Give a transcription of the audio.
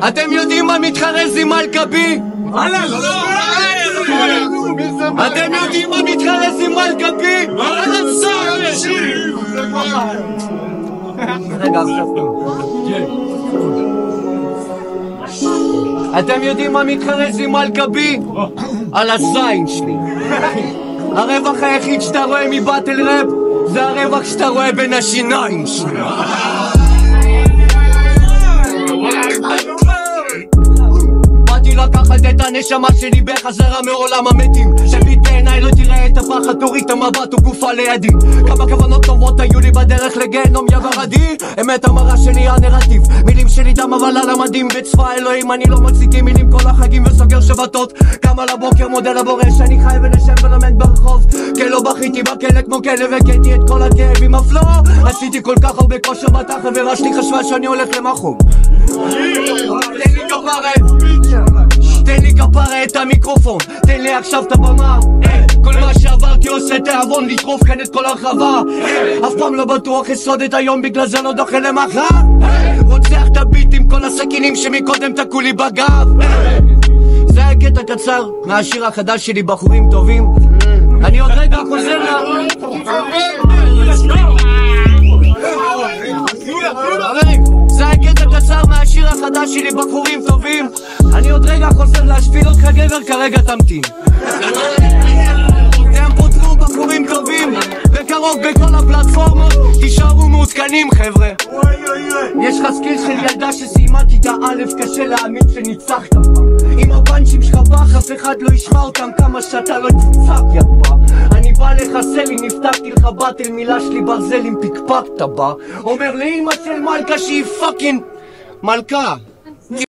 אתם יודעים מה מתחרז עם מלכבי? אתם יודעים מה מתחרז עם מלכבי? רגע, אתם יודעים מה מתחרז עם מלכבי? על הזין שלי. הרווח היחיד שאתה רואה מבטל רפ זה הרווח שאתה רואה בין השיניים שלי. באתי לקחת את הנשמה שלי בחזרה מעולם המתים, שביט בעיניי לא תראה את הפחד, תוריד את המבט וגופה לידי. כמה כוונות טובות היו לי בדרך לגיהנום יא ורדי, אמת המראה שלי הנרטיב, מילים שלי דם אבל על המדים בצבא אלוהים, אני לא מציגים מילים כל החגים וסוגר שבתות. קמה לבוקר מודה לבורא שאני חי ונשם ולמד ברחוב, כי לא בכיתי בכלא כמו כלב וקטי את כל הכאב עם הפלו. עשיתי כל כך הרבה כושר בתח חברה שלי חשבה שאני הולך למחום. תן לי כפרה את המיקרופון, תן לי עכשיו את הבמה. כל מה שעברתי עושה תיאבון, לטרוף כאן את כל הרחבה. אף פעם לא בטוח אסוד את היום, בגלל זה לא דוחה למחר. רוצח את הביט עם כל הסכינים שמקודם תקעו לי בגב. זה היה קטע קצר מהשיר החדש שלי בחורים טובים. אני עוד רגע חוזר לה. זה היה קטע קצר מהשיר החדש שלי בחורים טובים. אני עוד רגע חוזר להשפיל אותך גבר, כרגע תמתין. אתם פותחו בחורים טובים בקרוב בכל הפלטפורמות, תישארו מעודכנים חבר'ה. יש לך סקיל של ילדה שסיימה כיתה א', קשה להאמין שניצחת פעם. עם הפאנצ'ים שלך בח, אף אחד לא ישמע אותם כמה שאתה לא תצחק יפה. אני בא לחסל לי, נפתחתי לך באטל, מילה שלי ברזל עם פיקפקת בא. אומר לאמא של מלכה שהיא פאקינג מלכה.